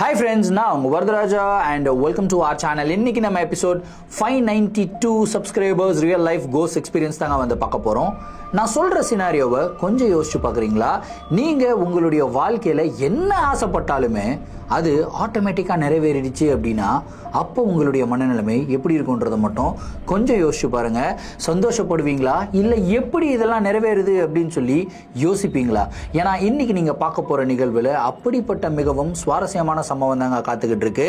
Hi friends, now Vardaraja and welcome to our channel. இன்னைக்கு நம்ம episode 592 subscribers real life ghost experience தாங்க வந்து பார்க்க போறோம். நான் சொல்ற சினாரியோவை கொஞ்சம் யோசிச்சு பார்க்குறீங்களா? நீங்க உங்களுடைய வாழ்க்கையில என்ன ஆசைப்பட்டாலுமே அது ஆட்டோமேட்டிக்கா நிறைவேறிடுச்சு அப்படின்னா அப்போ உங்களுடைய மனநிலைமை எப்படி இருக்குன்றதை மட்டும் கொஞ்சம் யோசிச்சு பாருங்க. சந்தோஷப்படுவீங்களா இல்லை எப்படி இதெல்லாம் நிறைவேறுது அப்படின்னு சொல்லி யோசிப்பீங்களா? ஏன்னா இன்னைக்கு நீங்க பார்க்க போற நிகழ்வுல அப்படிப்பட்ட மிகவும் சுவாரஸ்யமான சம்பவம் தாங்க காத்துக்கிட்டு இருக்கு.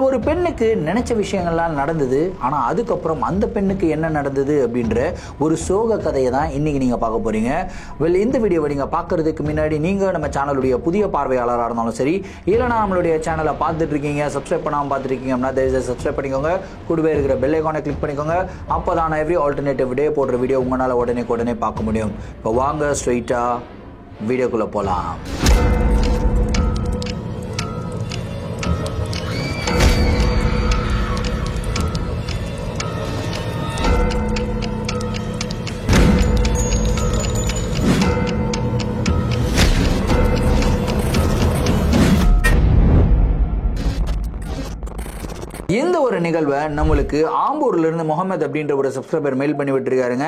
ஒரு பெண்ணுக்கு நினைச்ச விஷயங்கள்லாம் நடந்தது, ஆனா அதுக்கப்புறம் அந்த பெண்ணுக்கு என்ன நடந்தது அப்படின்ற ஒரு சோக கதையை தான் இன்னைக்கு நீங்க பார்க்க போறீங்க. இந்த வீடியோவை நீங்க பார்க்கறதுக்கு முன்னாடி நீங்க நம்ம சேனலுடைய புதிய பார்வையாளராக இருந்தாலும் சரி, இல்லைனா நம்மளுடைய சேனலை பார்த்துட்டு இருக்கீங்க, சப்ஸ்கிரைப் பண்ணாமல் பார்த்துட்டு இருக்கீங்க அப்படின்னா தயவுசெய்து சப்ஸ்கிரைப் பண்ணிக்கோங்க. கூடவே இருக்கிற பெல் ஐகானை கிளிக் பண்ணிக்கோங்க. அப்போதான் எவ்ரி ஆல்டர்னேட்டிவ் டே போடுற வீடியோ உங்களால் உடனே பார்க்க முடியும். இப்போ வாங்க ஸ்ட்ரெயிட்டா வீடியோக்குள்ள போலாம். இந்த ஒரு நிகழ்வை நம்மளுக்கு ஆம்பூர்ல இருந்து முகமது அப்படின்ற ஒரு சப்ஸ்கிரைபர் மெயில் பண்ணி விட்டுருக்காருங்க.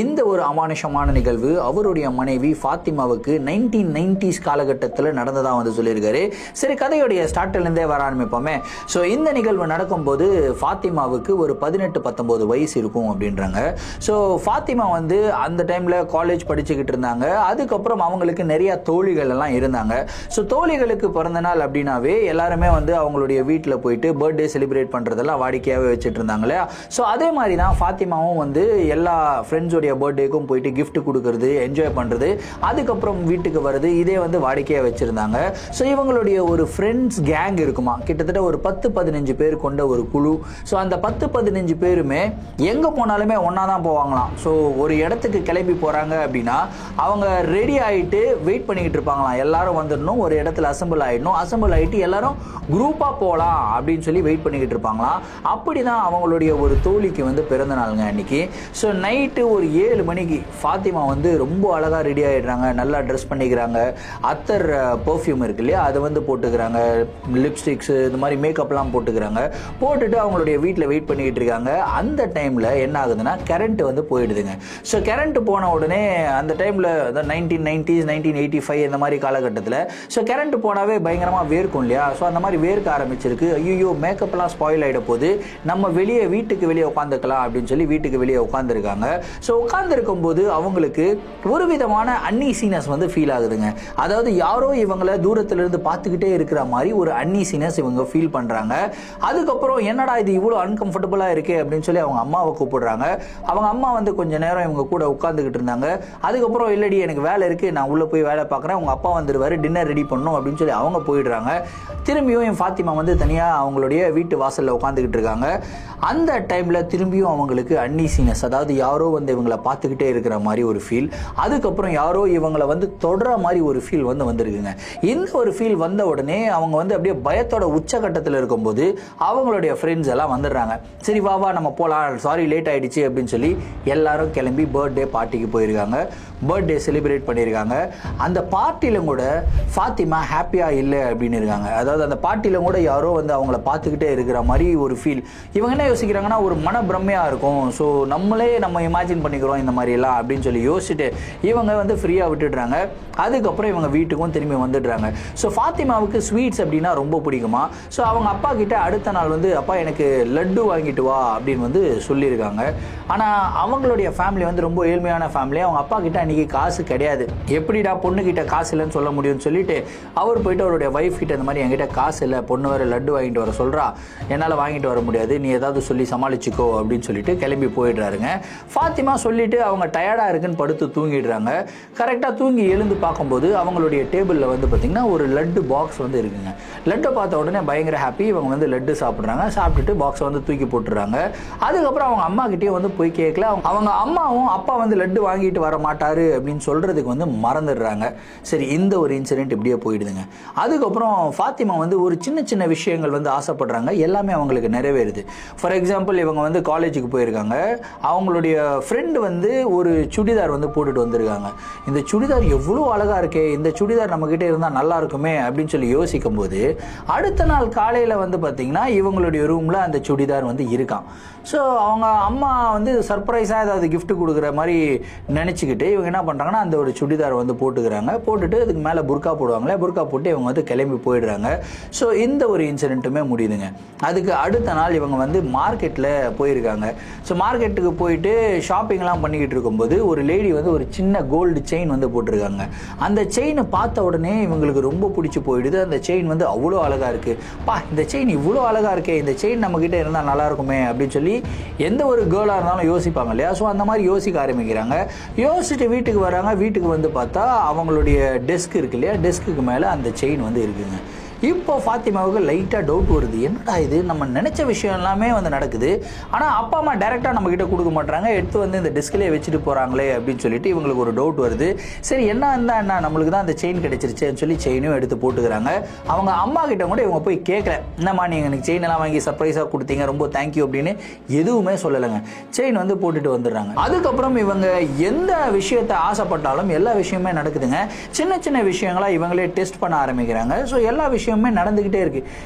இந்த ஒரு அமானுஷமான நிகழ்வு அவருடைய மனைவி ஃபாத்திமாவுக்கு 1990s காலகட்டத்தில் நடந்ததா வந்து சொல்லியிருக்காரு. சரி, கதையுடைய ஸ்டார்ட்ல இருந்தே வர ஆரம்பிப்போமே. ஸோ இந்த நிகழ்வு நடக்கும்போது ஃபாத்திமாவுக்கு ஒரு 18-19 வயசு இருக்கும் அப்படின்றாங்க. ஸோ ஃபாத்திமா வந்து அந்த டைம்ல காலேஜ் படிச்சுக்கிட்டு இருந்தாங்க. அதுக்கப்புறம் அவங்களுக்கு நிறைய தோழிகள் எல்லாம் இருந்தாங்க. ஸோ தோழிகளுக்கு பிறந்த நாள் அப்படின்னாவே எல்லாருமே வந்து அவங்களுடைய வீட்டில் போயிட்டு பர்த்டே செலிப்ரேட் பண்றதெல்லாம் வாடிக்கையாவே வச்சுட்டு இருந்தாங்க இல்லையா? ஸோ அதே மாதிரி தான் ஃபாத்திமாவும் வந்து எல்லா ஃப்ரெண்ட்ஸோடைய பர்த்டேக்கும் போயிட்டு கிஃப்ட் கொடுக்கறது, என்ஜாய் பண்றது, அதுக்கப்புறம் வீட்டுக்கு வருது, இதே வந்து வாடிக்கையா வச்சிருந்தாங்க. ஸோ இவங்களுடைய ஒரு ஃப்ரெண்ட்ஸ் கேங் இருக்குமா, கிட்டத்தட்ட ஒரு 10-15 பேர் கொண்ட ஒரு குழு. ஸோ அந்த 10-15 பேருமே எங்க போனாலுமே ஒன்னா தான் போவாங்களாம். ஸோ ஒரு இடத்துக்கு கிளம்பி போறாங்க அப்படின்னா அவங்க ரெடி ஆயிட்டு வெயிட் பண்ணிக்கிட்டு இருப்பாங்களாம். எல்லாரும் வந்துடணும், ஒரு இடத்துல அசம்பிள் ஆயிடணும், அசம்பிள் ஆயிட்டு எல்லாரும் குரூப்பா போகலாம் அப்படின்னு சொல்லி வெயிட் பண்ணிக்கிட்டு இருப்பாங்களாம். அப்படிதான் அவங்களுடைய ஒரு தோழிக்கு வந்து பிறந்த நாளுங்க அன்னைக்கு. ஸோ நைட்டு ஒரு 7 மணிக்கு ஃபாத்திமா வந்து ரொம்ப அழகா ரெடி ஆயிடுறாங்க, நல்லா ட்ரெஸ் பண்ணிக்கிறாங்க, அத்தர் பெர்ஃப்யூம் இருக்கு இல்லையா, அதை வந்து போட்டுக்கிறாங்க, லிப்ஸ்டிக்ஸ் இந்த மாதிரி மேக்கப்லாம் போட்டுக்கிறாங்க. போட்டுட்டு அவங்களுடைய வீட்டில் வெயிட் பண்ணிக்கிட்டு இருக்காங்க. அந்த டைம்ல என்ன ஆகுதுன்னா கரண்ட் வந்து போயிடுதுங்க. ஸோ கரண்ட் போன உடனே அந்த டைம்ல 1990s 1985 இந்த மாதிரி காலகட்டத்தில் ஸோ கரண்ட் போனாவே பயங்கரமா வேர்க்கும் இல்லையா? ஸோ அந்த மாதிரி வேர்க்க ஆரம்பிச்சிருக்கு. ஐயோ மேக்கப்லாம் ஸ்பாயில் ஆகிட போது, நம்ம வீட்டுக்கு வெளியே உட்காந்துக்கலாம் அப்படின்னு சொல்லி வீட்டுக்கு வெளியே உட்காந்துருக்காங்க. ஸோ உட்காந்துருக்கும் போது அவங்களுக்கு ஒரு விதமான அன்னீசினஸ் வந்து ஃபீல் ஆகுதுங்க. அதாவது யாரோ இவங்களை தூரத்துல இருந்து பார்த்துக்கிட்டே இருக்கிற மாதிரி ஒரு அன்னீசினஸ் இவங்க ஃபீல் பண்றாங்க. அதுக்கப்புறம் என்னடா இது இவ்வளோ அன்கம்ஃபர்டபுளா இருக்கே அப்படின்னு சொல்லி அவங்க அம்மாவை கூப்பிடுறாங்க. அவங்க அம்மா வந்து கொஞ்ச நேரம் இவங்க கூட உட்காந்துக்கிட்டு இருந்தாங்க. அதுக்கப்புறம் இல்லடி எனக்கு வேலை இருக்கு, நான் உள்ள போய் வேலை பார்க்குறேன், உங்க அப்பா வந்துருவாரு, டின்னர் ரெடி பண்ணும் அப்படின்னு சொல்லி அவங்க போயிடுறாங்க. திரும்பியும் என் ஃபாத்திமா வந்து தனியா அவங்களுடைய வீட்டு வாசல்ல உட்காந்துக்கிட்டு இருக்காங்க. அந்த டைம்ல திரும்பியும் அவங்களுக்கு அன்னீசினஸ், அதாவது யாரோ வந்து இவங்களை பார்த்துக்கிட்டே இருக்கிற மாதிரி ஒரு ஃபீல், அதுக்கப்புறம் யாரோ இவங்களை வந்து தொடர மாதிரி ஒரு ஃபீல் வந்து வந்திருக்குங்க. இந்த ஒரு ஃபீல் வந்த உடனே அவங்க வந்து அப்படியே பயத்தோட உச்சகட்டத்தில் இருக்கும்போது அவங்களுடைய ஃப்ரெண்ட்ஸ் எல்லாம் வந்துடுறாங்க. சரி வா நம்ம போலாம், சாரி லேட் ஆயிடுச்சு அப்படின்னு சொல்லி எல்லாரும் கிளம்பி பர்த்டே பார்ட்டிக்கு போயிருக்காங்க, பர்த்டே செலிப்ரேட் பண்ணியிருக்காங்க. அந்த பார்ட்டியிலும் கூட ஃபாத்திமா ஹாப்பியா இல்லை அப்படின்னு இருக்காங்க. அதாவது அந்த பார்ட்டியில கூட யாரோ வந்து அவங்கள பார்த்துக்கிட்டே இருக்கிற மாதிரி ஒரு ஃபீல். இவங்க என்ன யோசிக்கிறாங்கன்னா ஒரு மன பிரம்மையா இருக்கும், ஸோ நம்ம இமேஜின் பண்ணிக்கிறோம் இந்த மாதிரி எல்லாம் அப்படின்னு சொல்லி யோசிச்சுட்டு இவங்க வந்து ஃப்ரீயா விட்டுடுறாங்க. அதுக்கப்புறம் இவங்க வீட்டுக்கும் திரும்பி வந்துடுறாங்க. ஸோ ஃபாத்திமாவுக்கு ஸ்வீட்ஸ் அப்படின்னா ரொம்ப பிடிக்குமா. ஸோ அவங்க அப்பா கிட்ட அடுத்த நாள் வந்து அப்பா எனக்கு லட்டு வாங்கிட்டு வா அப்படின்னு வந்து சொல்லியிருக்காங்க. ஆனால் அவங்களுடைய ஃபேமிலி வந்து ரொம்ப ஏழ்மையான ஃபேமிலி. அவங்க அப்பா கிட்ட அன்னைக்கு காசு கிடையாது. எப்படிடா பொண்ணு கிட்ட காசு இல்லைன்னு சொல்ல முடியும்னு சொல்லிட்டு அவர் போயிட்டு அவருடைய ஒய்ஃப் கிட்ட இந்த மாதிரி என்கிட்ட காசு இல்லை, பொண்ணு வர லட்டு வாங்கிட்டு வர சொல்றா, என்னால் வாங்கிட்டு வர முடியாது, நீ ஏதாவது சொல்லி சமாளிச்சுக்கோ அப்படின்னு சொல்லிட்டு கிளம்பி போயிடுறாருங்க. ஃபாத்திமா சொல்லிட்டு அவங்க டயர்டா இருக்குன்னு படுத்து தூங்கிடுறாங்க. கரெக்டாக தூங்கி எழுந்து பார்க்கும்போது அவங்களுடைய டேபிளில் வந்து பார்த்தீங்கன்னா ஒரு லட்டு பாக்ஸ் வந்து இருக்குங்க. லட்டை பார்த்த உடனே பயங்கர ஹாப்பி. இவங்க வந்து லட்டு சாப்பிட்றாங்க. சாப்பிட்டுட்டு பாக்ஸை வந்து தூக்கி போட்டுறாங்க. அதுக்கப்புறம் அவங்க அம்மா கிட்டே வந்து போய் கேட்கல. அவங்க அம்மாவும் அப்பா வந்து லட்டு வாங்கிட்டு வர மாட்டாரு பாரு அப்படின்னு சொல்றதுக்கு வந்து மறந்துடுறாங்க. சரி, இந்த ஒரு இன்சிடென்ட் இப்படியே போயிடுதுங்க. அதுக்கப்புறம் ஃபாத்திமா வந்து ஒரு சின்ன சின்ன விஷயங்கள் வந்து ஆசைப்படுறாங்க, எல்லாமே அவங்களுக்கு நிறைவேறுது. ஃபார் எக்ஸாம்பிள், இவங்க வந்து காலேஜுக்கு போயிருக்காங்க. அவங்களுடைய ஃப்ரெண்டு வந்து ஒரு சுடிதார் வந்து போட்டுட்டு வந்திருக்காங்க. இந்த சுடிதார் எவ்வளோ அழகா இருக்கே, இந்த சுடிதார் நம்ம கிட்ட இருந்தால் நல்லா இருக்குமே அப்படின்னு சொல்லி யோசிக்கும் போது அடுத்த நாள் காலையில் வந்து பார்த்தீங்கன்னா இவங்களுடைய ரூமில் அந்த சுடிதார் வந்து இருக்கான். ஸோ அவங்க அம்மா வந்து சர்ப்ரைஸாக ஏதாவது கிஃப்ட் கொடுக்குற மாதிரி நினச்சிக்கிட்டு இவங்க என்ன பண்ணுறாங்கன்னா அந்த ஒரு சுடிதார் வந்து போட்டுக்கிறாங்க. போட்டுட்டு அதுக்கு மேலே புர்கா போடுவாங்களே, புர்கா போட்டு இவங்க வந்து கிளம்பி போயிடுறாங்க. ஸோ இந்த ஒரு இன்சிடென்ட்டுமே முடியுதுங்க. அதுக்கு அடுத்த நாள் இவங்க வந்து மார்க்கெட்டில் போயிருக்காங்க. ஸோ மார்க்கெட்டுக்கு போயிட்டு ஷாப்பிங்லாம் பண்ணிக்கிட்டு இருக்கும்போது ஒரு லேடி வந்து ஒரு சின்ன கோல்டு செயின் வந்து போட்டிருக்காங்க. அந்த செயினை பார்த்த உடனே இவங்களுக்கு ரொம்ப பிடிச்சி போயிடுது. அந்த செயின் வந்து அவ்வளோ அழகாக இருக்குது. இந்த செயின் இவ்வளோ அழகாக இருக்கே, இந்த செயின் நம்மக்கிட்ட இருந்தால் நல்லா இருக்குமே அப்படின்னு சொல்லி எந்த ஒரு கேர்ளாக இருந்தாலும் யோசிப்பாங்க இல்லையா? ஸோ அந்த மாதிரி யோசிக்க ஆரம்பிக்கிறாங்க. யோசிச்சுட்டு வீட்டுக்கு வராங்க. வீட்டுக்கு வந்து பார்த்தா அவங்களுடைய டெஸ்க் இருக்கு இல்லையா, டெஸ்க்கு மேலே அந்த செயின் வந்து இருக்குங்க. இப்போ ஃபாத்திமாவுக்கு லைட்டாக டவுட் வருது, என்னடா இது, நம்ம நினச்ச விஷயம் எல்லாமே வந்து நடக்குது, ஆனால் அப்பா அம்மா டைரெக்டாக நம்மக்கிட்ட கொடுக்க மாட்டாங்க, எடுத்து வந்து இந்த டெஸ்க்லேயே வச்சுட்டு போகிறாங்களே அப்படின்னு சொல்லிட்டு இவங்களுக்கு ஒரு டவுட் வருது. சரி, என்ன இருந்தால் என்ன, நம்மளுக்கு தான் அந்த செயின் கிடைச்சிருச்சுன்னு சொல்லி செயினும் எடுத்து போட்டுக்கிறாங்க. அவங்க அம்மா கிட்ட கூட இவங்க போய் கேட்கல, என்னம்மா நீங்கள் எனக்கு செயின் எல்லாம் வாங்கி சர்ப்ரைஸாக கொடுத்தீங்க, ரொம்ப தேங்க்யூ அப்படின்னு எதுவுமே சொல்லலைங்க. செயின் வந்து போட்டுட்டு வந்துடுறாங்க. அதுக்கப்புறம் இவங்க எந்த விஷயத்தை ஆசைப்பட்டாலும் எல்லா விஷயமே நடக்குதுங்க. சின்ன சின்ன விஷயங்களா இவங்களே டெஸ்ட் பண்ண ஆரம்பிக்கிறாங்க. ஸோ எல்லா விஷயமுமே நடந்துகிட்டே இருக்கு.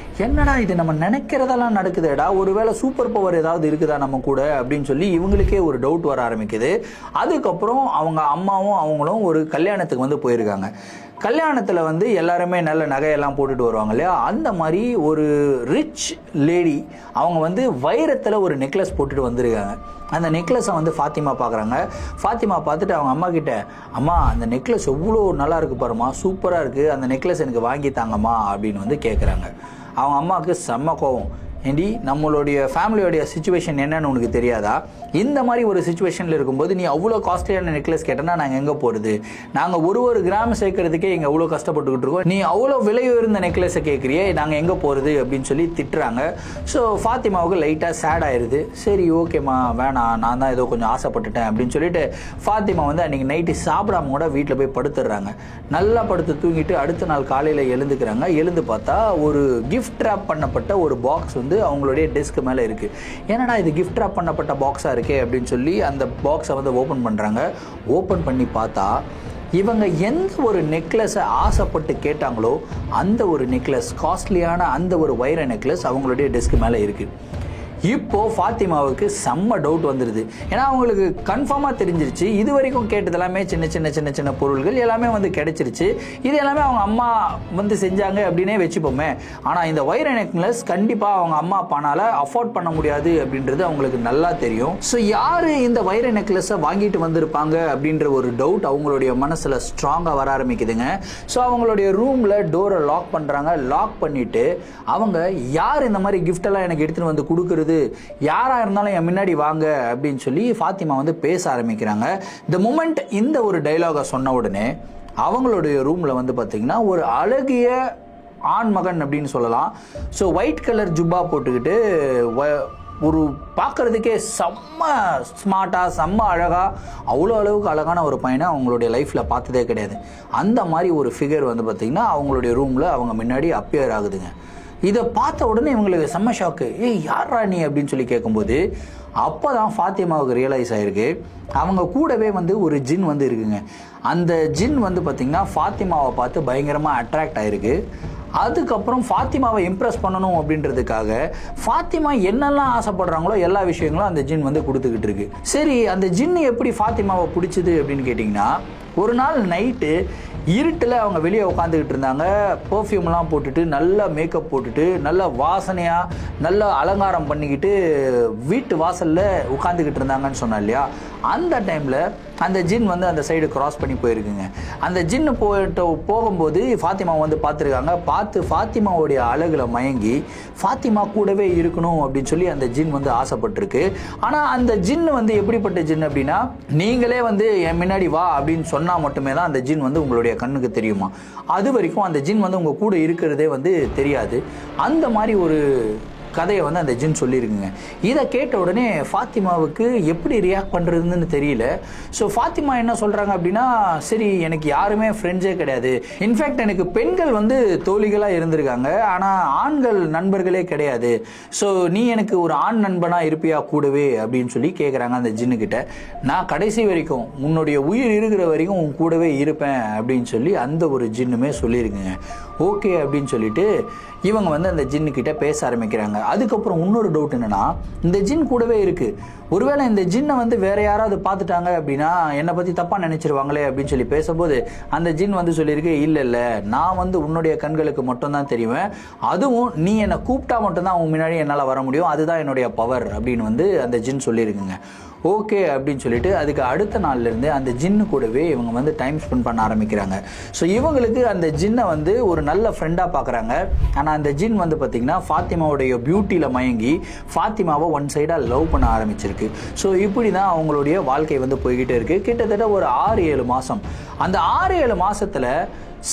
என்னடா இது, நம்ம நினைக்கிறதெல்லாம் நடக்குதுடா, ஒருவேளை சூப்பர் பவர் ஏதாவது இருக்குதா நம்ம கூட அப்படின்னு சொல்லி இவங்களுக்கே ஒரு டவுட் வர ஆரம்பிக்குது. அதுக்கப்புறம் அவங்க அம்மாவும் அவங்களும் ஒரு கல்யாணத்துக்கு வந்து போயிருக்காங்க. கல்யாணத்தில் வந்து எல்லாருமே நல்ல நகையெல்லாம் போட்டுட்டு வருவாங்க இல்லையா, அந்த மாதிரி ஒரு ரிச் லேடி அவங்க வந்து வைரத்தில் ஒரு நெக்லஸ் போட்டுட்டு வந்திருக்காங்க. அந்த நெக்லஸை வந்து ஃபாத்திமா பார்க்குறாங்க. ஃபாத்திமா பார்த்துட்டு அவங்க அம்மா கிட்ட, அம்மா அந்த நெக்லஸ் எவ்வளோ நல்லா இருக்கு பாருமா, சூப்பராக இருக்குது, அந்த நெக்லஸ் எனக்கு வாங்கி தாங்கம்மா அப்படின்னு வந்து கேட்குறாங்க. அவங்க அம்மாவுக்கு செம்ம கோவம். ஏண்டி, நம்மளுடைய ஃபேமிலியோடைய சுச்சுவேஷன் என்னன்னு உனக்கு தெரியாதா? இந்த மாதிரி ஒரு சுச்சுவேஷனில் இருக்கும்போது நீ அவ்வளோ காஸ்ட்லியான நெக்லஸ் கேட்டனா நாங்கள் எங்கே போகிறது? நாங்கள் ஒரு கிராம் சேர்க்கறதுக்கே இங்கே அவ்வளோ கஷ்டப்பட்டுக்கிட்டு இருக்கோம், நீ அவ்வளோ விலை உயர்ந்த நெக்லஸை கேட்குறியே, நாங்கள் எங்கே போகிறது அப்படின்னு சொல்லி திட்டுறாங்க. ஸோ ஃபாத்திமாவுக்கு லைட்டாக சேட் ஆயிடுது. சரி, ஓகேம்மா, வேணாம், நான் தான் ஏதோ கொஞ்சம் ஆசைப்பட்டுட்டேன் அப்படின்னு சொல்லிட்டு ஃபாத்திமா வந்து அன்றைக்கி நைட்டு சாப்பிடாம கூட வீட்டில் போய் படுத்துடுறாங்க. நல்லா படுத்து தூங்கிட்டு அடுத்த நாள் காலையில் எழுந்துக்கிறாங்க. எழுந்து பார்த்தா ஒரு கிஃப்ட் ரேப் பண்ணப்பட்ட ஒரு பாக்ஸ் வந்து அவங்களுடைய டெஸ்க் மேலே இருக்குது. என்னடா இது, கிஃப்ட் ரேப் பண்ணப்பட்ட பாக்ஸாக இருக்கே அப்படின்னு சொல்லி அந்த பாக்ஸை வந்து ஓப்பன் பண்ணுறாங்க. ஓப்பன் பண்ணி பார்த்தா இவங்க எந்த ஒரு நெக்லஸை ஆசைப்பட்டு கேட்டாங்களோ அந்த ஒரு நெக்லஸ், காஸ்ட்லியான அந்த ஒரு வைர நெக்லஸ் அவங்களுடைய டெஸ்க் மேலே இருக்குது. இப்போ ஃபாத்திமாவுக்கு செம்ம டவுட் வந்துடுது. ஏன்னா அவங்களுக்கு கன்ஃபார்மாக தெரிஞ்சிருச்சு, இது வரைக்கும் கேட்டது எல்லாமே சின்ன சின்ன சின்ன சின்ன பொருள்கள் எல்லாமே வந்து கிடைச்சிருச்சு, இது எல்லாமே அவங்க அம்மா வந்து செஞ்சாங்க அப்படின்னே வச்சுப்போமே. ஆனால் இந்த வைர நெக்லஸ் கண்டிப்பாக அவங்க அம்மா அப்பானால அஃபோர்ட் பண்ண முடியாது அப்படின்றது அவங்களுக்கு நல்லா தெரியும். ஸோ யார் இந்த வைர நெக்லஸை வாங்கிட்டு வந்திருப்பாங்க அப்படின்ற ஒரு டவுட் அவங்களுடைய மனசில் ஸ்ட்ராங்காக வர ஆரம்பிக்குதுங்க. ஸோ அவங்களுடைய ரூமில் டோரை லாக் பண்ணுறாங்க. லாக் பண்ணிவிட்டு அவங்க யார் இந்த மாதிரி கிஃப்டெல்லாம் எனக்கு எடுத்துகிட்டு வந்து கொடுக்குறது, யாரா இருந்தாலும் என் முன்னாடி வாங்க அப்படின்னு சொல்லி ஃபாத்திமா வந்து பேச ஆரம்பிக்கிறாங்க. த மொமெண்ட் இந்த ஒரு டைலாக சொன்ன உடனே அவங்களுடைய ரூம்ல வந்து பார்த்தீங்கன்னா ஒரு அழகிய ஆண்மகன் அப்படின்னு சொல்லலாம். ஸோ ஒயிட் கலர் ஜுப்பா போட்டுக்கிட்டு ஒரு பார்க்கறதுக்கே செம்ம ஸ்மார்ட்டாக செம்ம அழகாக, அவ்வளோ அளவுக்கு அழகான ஒரு பையனை அவங்களுடைய லைஃப்பில் பார்த்ததே கிடையாது. அந்த மாதிரி ஒரு ஃபிகர் வந்து பார்த்திங்கன்னா அவங்களுடைய ரூமில் அவங்க முன்னாடி அப்பியர் ஆகுதுங்க. இதை பார்த்த உடனே இவங்களுக்கு செம்ம ஷாக்கு. யாரா நீ அப்படின்னு சொல்லி கேட்கும்போது அப்போ தான் ஃபாத்திமாவுக்கு ரியலைஸ் ஆகிருக்கு, அவங்க கூடவே வந்து ஒரு ஜின் வந்து இருக்குங்க. அந்த ஜின் வந்து பார்த்திங்கன்னா ஃபாத்திமாவை பார்த்து பயங்கரமாக அட்ராக்ட் ஆகிருக்கு. அதுக்கப்புறம் ஃபாத்திமாவை இம்ப்ரெஸ் பண்ணணும் அப்படின்றதுக்காக ஃபாத்திமா என்னெல்லாம் ஆசைப்படுறாங்களோ எல்லா விஷயங்களும் அந்த ஜின் வந்து கொடுத்துக்கிட்டு இருக்கு. சரி, அந்த ஜின்னு எப்படி ஃபாத்திமாவை பிடிச்சது அப்படின்னு கேட்டிங்கன்னா, ஒரு நாள் நைட்டு இருட்டில் அவங்க வெளியே உட்காந்துக்கிட்டு இருந்தாங்க. பர்ஃப்யூம்லாம் போட்டுட்டு நல்லா மேக்கப் போட்டுட்டு நல்ல வாசனையாக நல்ல அலங்காரம் பண்ணிக்கிட்டு வீட்டு வாசலில் உட்காந்துக்கிட்டு இருந்தாங்கன்னு சொன்னா இல்லையா, அந்த டைமில் அந்த ஜின் வந்து அந்த சைடு கிராஸ் பண்ணி போயிருக்குங்க. அந்த ஜின்னு போகும்போது ஃபாத்திமா வந்து பார்த்துருக்காங்க. பார்த்து ஃபாத்திமாவுடைய அழகுல மயங்கி ஃபாத்திமா கூடவே இருக்கணும் அப்படின்னு சொல்லி அந்த ஜின் வந்து ஆசைப்பட்டிருக்கு. ஆனால் அந்த ஜின்னு வந்து எப்படிப்பட்ட ஜின் அப்படின்னா, நீங்களே வந்து என் முன்னாடி வா அப்படின்னு சொன்னால் மட்டுமே தான் அந்த ஜின் வந்து உங்களுடைய கண்ணுக்கு தெரியுமா, அது வரைக்கும் அந்த ஜின் வந்து உங்கள் கூட இருக்கிறதே வந்து தெரியாது. அந்த மாதிரி ஒரு கதையை வந்து அந்த ஜின் சொல்லியிருக்குங்க. இதை கேட்ட உடனே ஃபாத்திமாவுக்கு எப்படி ரியாக்ட் பண்ணுறதுன்னு தெரியல. ஸோ ஃபாத்திமா என்ன சொல்கிறாங்க அப்படின்னா, சரி எனக்கு யாருமே ஃப்ரெண்ட்ஸே கிடையாது, இன்ஃபேக்ட் எனக்கு பெண்கள் வந்து தோழிகளாக இருந்திருக்காங்க, ஆனால் ஆண்கள் நண்பர்களே கிடையாது, ஸோ நீ எனக்கு ஒரு ஆண் நண்பனாக இருப்பியா கூடவே அப்படின்னு சொல்லி கேட்குறாங்க அந்த ஜின்னுக்கிட்ட. நான் கடைசி வரைக்கும் உன்னுடைய உயிர் இருக்கிற வரைக்கும் உன் கூடவே இருப்பேன் அப்படின்னு சொல்லி அந்த ஒரு ஜின்னுமே சொல்லியிருக்குங்க. ஓகே அப்படின்னு சொல்லிட்டு இவங்க வந்து அந்த ஜின்னுக்கிட்ட பேச ஆரம்பிக்கிறாங்க. அதுக்கப்புறம் இன்னொரு டவுட் என்னன்னா, இந்த ஜின் கூடவே இருக்கு, ஒருவேளை இந்த ஜின்னை வந்து வேற யாராவது பார்த்துட்டாங்க அப்படின்னா என்னை பற்றி தப்பாக நினைச்சிருவாங்களே அப்படின்னு சொல்லி பேசும்போது அந்த ஜின் வந்து சொல்லியிருக்கு, இல்லை இல்லை நான் வந்து உன்னுடைய கண்களுக்கு மட்டும்தான் தெரிவேன், அதுவும் நீ என்னை கூப்பிட்டா மட்டும்தான் உன் முன்னாடி என்னால் வர முடியும், அதுதான் என்னுடைய பவர் அப்படின்னு வந்து அந்த ஜின் சொல்லியிருக்குங்க. ஓகே அப்படின்னு சொல்லிட்டு அதுக்கு அடுத்த நாள்லேருந்து அந்த ஜின்னு கூடவே இவங்க வந்து டைம் ஸ்பெண்ட் பண்ண ஆரம்பிக்கிறாங்க. ஸோ இவங்களுக்கு அந்த ஜின்னை வந்து ஒரு நல்ல ஃப்ரெண்டாக பார்க்குறாங்க. ஆனால் அந்த ஜின் வந்து பார்த்திங்கன்னா ஃபாத்திமாவுடைய பியூட்டியில் மயங்கி ஃபாத்திமாவை ஒன் சைடாக லவ் பண்ண ஆரம்பிச்சிருக்கு. ஸோ இப்படி தான் அவங்களுடைய வாழ்க்கை வந்து போய்கிட்டே இருக்குது. கிட்டத்தட்ட ஒரு 6-7 மாதம். அந்த 6-7 மாதத்தில்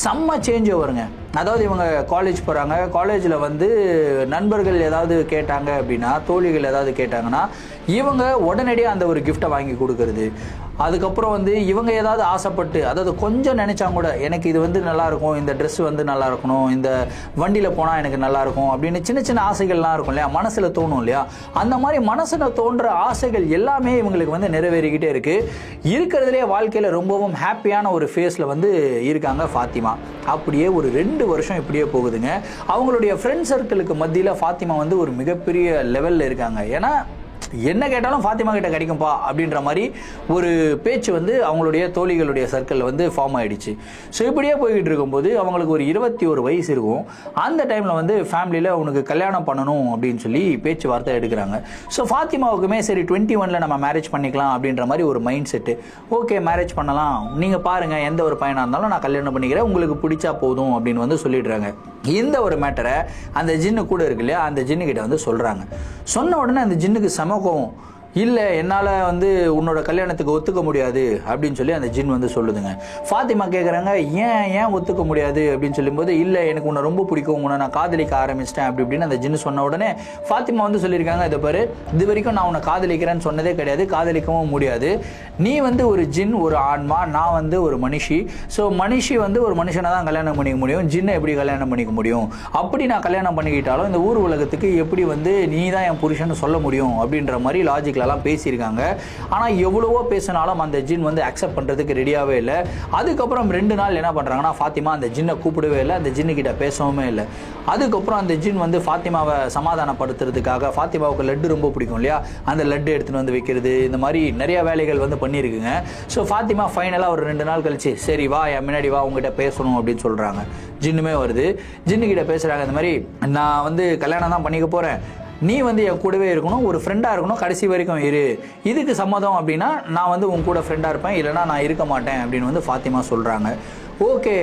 செம்ம சேஞ்ச் வருங்க. அதாவது இவங்க காலேஜ் போகிறாங்க, காலேஜில் வந்து நண்பர்கள் ஏதாவது கேட்டாங்க அப்படின்னா, தோழிகள் ஏதாவது கேட்டாங்கன்னா இவங்க உடனடியாக அந்த ஒரு கிஃப்டை வாங்கி கொடுக்கறது. அதுக்கப்புறம் வந்து இவங்க ஏதாவது ஆசைப்பட்டு, அதாவது கொஞ்சம் நினச்சா கூட எனக்கு இது வந்து நல்லாயிருக்கும், இந்த ட்ரெஸ் வந்து நல்லா இருக்கணும், இந்த வண்டியில் போனால் எனக்கு நல்லாயிருக்கும் அப்படின்னு சின்ன சின்ன ஆசைகள்லாம் இருக்கும் இல்லையா, மனசில் தோணும் இல்லையா, அந்த மாதிரி மனசில் தோன்ற ஆசைகள் எல்லாமே இவங்களுக்கு வந்து நிறைவேறிக்கிட்டே இருக்குது. இருக்கிறதுலே வாழ்க்கையில் ரொம்பவும் ஹாப்பியான ஒரு ஃபேஸில் வந்து இருக்காங்க ஃபாத்திமா. அப்படியே ஒரு 2 வருஷம் இப்படியே போகுதுங்க. அவங்களுடைய ஃப்ரெண்ட் சர்க்கிளுக்கு மத்தியில் ஃபாத்திமா வந்து ஒரு மிகப்பெரிய லெவலில் இருக்காங்க. ஏன்னா என்ன கேட்டாலும் ஃபாத்திமா கிட்ட கிடைக்கும்பா அப்படின்ற மாதிரி ஒரு பேச்சு வந்து அவங்களுடைய தோழிகளுடைய சர்க்கிளில் வந்து ஃபார்ம் ஆகிடுச்சு. ஸோ இப்படியே போய்கிட்டு இருக்கும்போது அவங்களுக்கு ஒரு 21 வயசு இருக்கும். அந்த டைமில் வந்து ஃபேமிலியில் உனக்கு கல்யாணம் பண்ணணும் அப்படின்னு சொல்லி பேச்சுவார்த்தை எடுக்கிறாங்க. ஸோ ஃபாத்திமாவுக்குமே சரி 21 நம்ம மேரேஜ் பண்ணிக்கலாம் அப்படின்ற மாதிரி ஒரு மைண்ட் செட்டு. ஓகே மேரேஜ் பண்ணலாம், நீங்கள் பாருங்கள் எந்த ஒரு பையனாக இருந்தாலும் நான் கல்யாணம் பண்ணிக்கிறேன், உங்களுக்கு பிடிச்சா போதும் அப்படின்னு வந்து சொல்லிடுறாங்க. இந்த ஒரு மேட்டரை அந்த ஜின்னு கூட இருக்கு இல்லையா, அந்த ஜின்னுக்கிட்ட வந்து சொல்கிறாங்க. சொன்ன உடனே அந்த ஜின்னுக்கு சமக்கம், இல்லை என்னால் வந்து உன்னோட கல்யாணத்துக்கு ஒத்துக்க முடியாது அப்படின்னு சொல்லி அந்த ஜின் வந்து சொல்லுதுங்க. ஃபாத்திமா கேட்குறாங்க, ஏன் ஒத்துக்க முடியாது அப்படின்னு சொல்லும்போது, இல்லை எனக்கு உன்னை ரொம்ப பிடிக்கும், உன்னை நான் காதலிக்க ஆரம்பிச்சிட்டேன் அப்படி இப்படின்னு அந்த ஜின்னு சொன்ன உடனே ஃபாத்திமா வந்து சொல்லியிருக்காங்க, இதை பாரு இது வரைக்கும் நான் உன்னை காதலிக்கிறேன்னு சொன்னதே கிடையாது, காதலிக்கவும் முடியாது, நீ வந்து ஒரு ஜின் ஒரு ஆன்மா, நான் வந்து ஒரு மனுஷி, ஸோ மனுஷி வந்து ஒரு மனுஷனை தான் கல்யாணம் பண்ணிக்க முடியும், ஜின்னை எப்படி கல்யாணம் பண்ணிக்க முடியும், அப்படி நான் கல்யாணம் பண்ணிக்கிட்டாலும் இந்த ஊர் உலகத்துக்கு எப்படி வந்து நீ தான் என் புருஷன்னு சொல்ல முடியும் அப்படின்ற மாதிரி லாஜிக் பேசியிருக்காங்க. ஆனால் எவ்வளவோ பேசினாலும் அந்த ஜின் வந்து அக்செப்ட் பண்ணுறதுக்கு ரெடியாகவே இல்லை. அதுக்கப்புறம் 2 நாள் என்ன பண்ணுறாங்கன்னா, ஃபாத்திமா அந்த ஜின்னை கூப்பிடவே இல்லை, அந்த ஜின்னுக்கிட்ட பேசவுமே இல்லை. அதுக்கப்புறம் அந்த ஜின் வந்து ஃபாத்திமாவை சமாதானப்படுத்துறதுக்காக, ஃபாத்திமாவுக்கு லட்டு ரொம்ப பிடிக்கும் இல்லையா, அந்த லட்டு எடுத்துகிட்டு வந்து வைக்கிறது, இந்த மாதிரி நிறைய வேலைகள் வந்து பண்ணியிருக்குங்க. ஸோ ஃபாத்திமா ஃபைனலாக ஒரு 2 நாள் கழிச்சு, சரி வா என் முன்னாடி வா உங்ககிட்ட பேசணும் அப்படின்னு சொல்கிறாங்க. ஜின்னுமே வருது, ஜின்னுக்கிட்ட பேசுகிறாங்க, இந்த மாதிரி நான் வந்து கல்யாணம் தான் பண்ணிக்க போகிறேன், நீ வந்து என் கூடவே இருக்கணும், ஒரு ஃப்ரெண்டாக இருக்கணும், கடைசி வரைக்கும் இரு, இதுக்கு சம்மதம் அப்படின்னா நான் வந்து உன் கூட ஃப்ரெண்டாக இருப்பேன், இல்லைனா நான் இருக்க மாட்டேன் அப்படின்னு வந்து ஃபாத்திமா சொல்கிறாங்க. ஓகே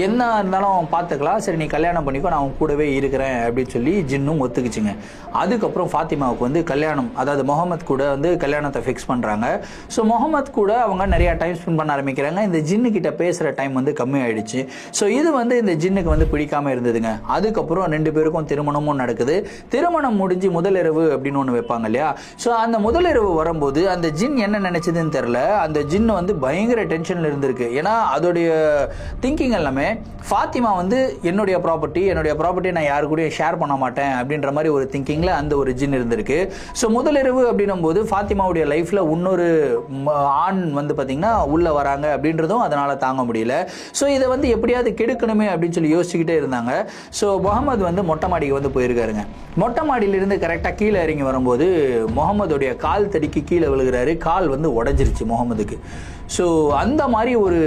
என்ன இருந்தாலும் பார்த்துக்கலாம், சரி நீ கல்யாணம் பண்ணிக்கோ, நான் உன் கூடவே இருக்கிறேன் அப்படின்னு சொல்லி ஜின்னும் ஒத்துக்குச்சுங்க. அதுக்கப்புறம் ஃபாத்திமாவுக்கு வந்து கல்யாணம், அதாவது முகமது கூட வந்து கல்யாணத்தை ஃபிக்ஸ் பண்ணுறாங்க. ஸோ முகமது கூட அவங்க நிறையா டைம் ஸ்பெண்ட் பண்ண ஆரம்பிக்கிறாங்க. இந்த ஜின்னுக்கிட்ட பேசுகிற டைம் வந்து கம்மியாயிடுச்சு. ஸோ இது வந்து இந்த ஜின்னுக்கு வந்து பிடிக்காமல் இருந்ததுங்க. அதுக்கப்புறம் 2 பேருக்கும் திருமணமும் நடக்குது. திருமணம் முடிஞ்சு முதலிரவு அப்படின்னு ஒன்று வைப்பாங்க இல்லையா, ஸோ அந்த முதலிரவு வரும்போது அந்த ஜின் என்ன நினைச்சதுன்னு தெரில, அந்த ஜின்னு வந்து பயங்கர டென்ஷனில் இருந்திருக்கு. ஏன்னா அதோடைய திங்கிங் எல்லாமே ஃபாத்திமா வந்து என்னுடைய ப்ராப்பர்ட்டி நான் யாரு கூட ஷேர் பண்ண மாட்டேன் அப்படின்ற மாதிரி ஒரு திங்கிங்ல அந்த ஒரு ஜின் இருந்திருக்கு. ஸோ முதலிரவு அப்படின்னும் போது ஃபாத்திமாவுடைய லைஃப்ல இன்னொரு ஆண் வந்து பார்த்தீங்கன்னா உள்ள வராங்க அப்படின்றதும் அதனால தாங்க முடியல. ஸோ இதை வந்து எப்படியாவது கெடுக்கணுமே அப்படின்னு சொல்லி யோசிச்சுக்கிட்டே இருந்தாங்க. ஸோ முகமது வந்து மொட்டை மாடிக்கு வந்து போயிருக்காருங்க. மொட்டை மாடியிலிருந்து கரெக்டாக கீழே இறங்கி வரும்போது முகமதுடைய கால் தடிக்கு கீழே விழுகிறாரு. கால் வந்து உடஞ்சிருச்சு முகமதுக்கு. ஸோ அந்த மாதிரி ஒரு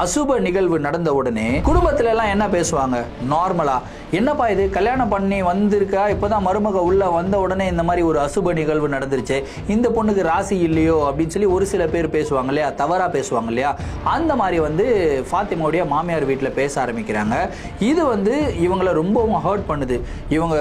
அசுப நிகழ்வு நடந்த உடனே குடும்பத்துல எல்லாம் என்ன பேசுவாங்க, நார்மலா என்னப்பா இது கல்யாணம் பண்ணி வந்திருக்கா, இப்போதான் மருமக உள்ள வந்த உடனே இந்த மாதிரி ஒரு அசுப நிகழ்வு நடந்துருச்சு, இந்த பொண்ணுக்கு ராசி இல்லையோ அப்படின்னு சொல்லி ஒரு சில பேர் பேசுவாங்க இல்லையா, தவறா பேசுவாங்க இல்லையா, அந்த மாதிரி வந்து ஃபாத்திமாவுடைய மாமியார் வீட்டில் பேச ஆரம்பிக்கிறாங்க. இது வந்து இவங்களை ரொம்பவும் ஹர்ட் பண்ணுது. இவங்க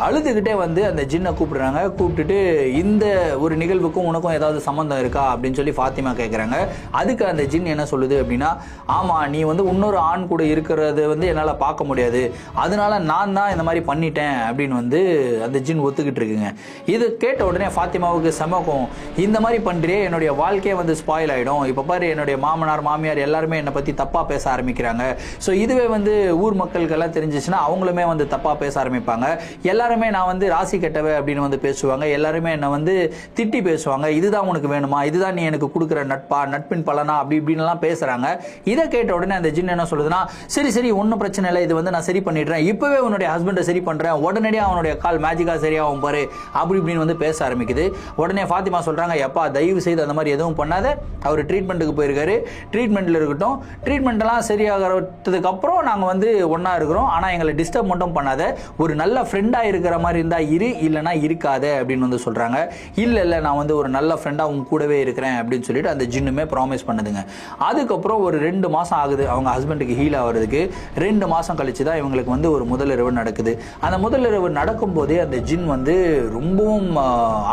அழுதுகிட்டே வந்து அந்த ஜின்னை கூப்பிடுறாங்க. கூப்பிட்டுட்டு இந்த ஒரு நிகழ்வுக்கும் உனக்கும் ஏதாவது சம்மந்தம் இருக்கா அப்படின்னு சொல்லி ஃபாத்திமா கேட்குறாங்க. அதுக்கு அந்த ஜின் என்ன சொல்லுது அப்படின்னா, ஆமா நீ வந்து இன்னொரு ஆண் கூட இருக்கிறது வந்து என்னால் பார்க்க முடியாது, அதனால நான் தான் இந்த மாதிரி பண்ணிட்டேன் அப்படின்னு வந்து அந்த ஜின் ஒத்துக்கிட்டு இருக்குங்க. இது கேட்ட உடனே ஃபாத்திமாவுக்கு செமக்கும், இந்த மாதிரி பண்றியே என்னுடைய வாழ்க்கையே வந்து ஸ்பாயில் ஆகிடும், இப்போ பாரு என்னுடைய மாமனார் மாமியார் எல்லாருமே என்னை பற்றி தப்பாக பேச ஆரம்பிக்கிறாங்க, ஸோ இதுவே வந்து ஊர் மக்களுக்கெல்லாம் தெரிஞ்சிச்சுன்னா அவங்களுமே வந்து தப்பாக பேச ஆரம்பிப்பாங்க, எல்லாருமே நான் வந்து ராசி கெட்டவை அப்படின்னு வந்து பேசுவாங்க, எல்லாருமே என்னை வந்து திட்டி பேசுவாங்க, இதுதான் உனக்கு வேணுமா, இதுதான் நீ எனக்கு கொடுக்குற நட்பா, நட்பின் பலனா, அப்படி இப்படின்லாம் பேசுகிறாங்க. இதை கேட்ட உடனே அந்த ஜின் என்ன சொல்லுதுன்னா, சரி சரி ஒன்றும் பிரச்சனை இல்லை, இது வந்து நான் சரி பண்ணிடுறேன், இப்போவே உன்னுடைய ஹஸ்பண்டை சரி பண்ணுறேன், உடனடியாக அவனுடைய கால் மேஜிக்காக சரியாகும் பாரு, அப்படி இப்படின்னு வந்து பேச ஆரம்பிக்குது. உடனே ஃபாத்திமா சொல்கிறாங்க, எப்பா தயவு செய்து அந்த மாதிரி எதுவும் பண்ணாத, அவர் ட்ரீட்மெண்ட்டுக்கு போயிருக்காரு, ட்ரீட்மெண்ட்டில் இருக்கட்டும், ட்ரீட்மெண்ட்டெல்லாம் சரியாகிறதுக்கு அப்புறம் நாங்கள் வந்து ஒன்றா இருக்கிறோம், ஆனால் எங்களை டிஸ்டர்ப் மட்டும் பண்ணாத, ஒரு நல்ல ஃப்ரெண்டாக இருக்கிற மாதிரி இருந்தால் இரு, இல்லைனா இருக்காத அப்படின்னு வந்து சொல்கிறாங்க. இல்லை இல்லை நான் வந்து ஒரு நல்ல ஃப்ரெண்டாக உங்க கூடவே இருக்கிறேன் அப்படின்னு சொல்லிட்டு அந்த ஜின்னுமே ப்ராமிஸ் பண்ணுதுங்க. அதுக்கப்புறம் ஒரு 2 மாதம் ஆகுது அவங்க ஹஸ்பண்டுக்கு ஹீல் ஆகிறதுக்கு. 2 மாதம் கழிச்சு தான் இவங்களுக்கு வந்து ஒரு முதலிரவு நடக்குது. அந்த முதலிரவு நடக்கும்போதே அந்த ஜின் வந்து ரொம்பவும்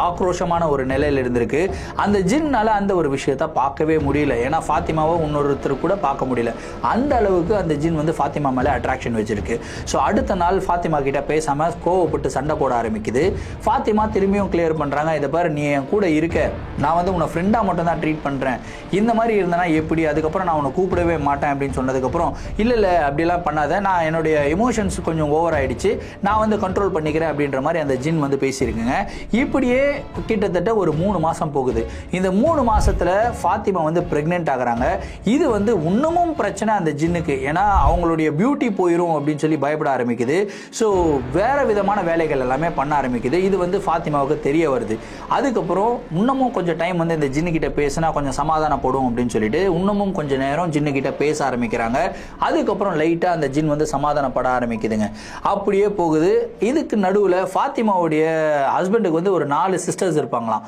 ஆக்ரோஷமான ஒரு நிலையில் இருந்திருக்கு. அந்த ஜின்னால அந்த ஒரு விஷயத்தை பார்க்கவே முடியல, ஏன்னா ஃபாத்திமாவை இன்னொருத்தர் கூட பார்க்க முடியல, அந்த அளவுக்கு அந்த ஜின் வந்து ஃபாத்திமா மேலே அட்ராக்ஷன் வச்சிருக்கு. ஸோ அடுத்த நாள் ஃபாத்திமா கிட்ட பேசாம கோவப்பட்டு சண்டை போட ஆரம்பிக்குது. ஃபாத்திமா திரும்பியும் கிளியர் பண்றாங்க, இதை பாரு நீ என் கூட இருக்க, நான் வந்து உன்னை ஃப்ரெண்டா மட்டும் தான் ட்ரீட் பண்றேன், இந்த மாதிரி இருந்தனா எப்படி, அதுக்கப்புறம் நான் உன்னை கூப்பிடவே மாட்டேன் அப்படின்னு சொன்னதுக்கப்புறம் இல்லை இல்லை அப்படிலாம் பண்ணாத, நான் என்னுடைய எமோஷன்ஸ் கொஞ்சம் ஓவர் ஆயிடுச்சு, நான் வந்து கண்ட்ரோல் பண்ணிக்கிறேன் அப்படின்ற மாதிரி அந்த ஜின் வந்து பேசியிருக்குங்க. இப்படியே கிட்டத்தட்ட ஒரு 3 மாதம் போகுது. இந்த 3 மாசத்துல ஃபாத்திமா வந்து பிரெக்னென்ட் ஆகுறாங்க. இது வந்து இன்னமும் பிரச்சனை அந்த ஜின்னுக்கு, ஏன்னா அவங்களுடைய பியூட்டி போயிடும் அப்படின்னு சொல்லி பயப்பட ஆரம்பிக்குது. ஸோ வேற விதமான வேலைகள் எல்லாமே பண்ண ஆரம்பிக்குது. இது வந்து ஃபாத்திமாவுக்கு தெரிய வருது. அதுக்கப்புறம் இன்னமும் கொஞ்சம் டைம் வந்து இந்த ஜின்னு கிட்ட பேசினா கொஞ்சம் சமாதானப்படும் அப்படின்னு சொல்லிட்டு இன்னமும் கொஞ்சம் நேரம் ஜின்னு கிட்ட பேச ஆரம்பிக்கிறாங்க. அதுக்கப்புறம் லைட்டா அந்த ஜின் வந்து சமாதானப்பட ஆரம்பிக்குதுங்க. அப்படியே போகுது. இதுக்கு நடுவில் ஃபாத்திமாவுடைய ஹஸ்பண்டுக்கு வந்து ஒரு 4 சிஸ்டர்ஸ் இருப்பாங்களாம்.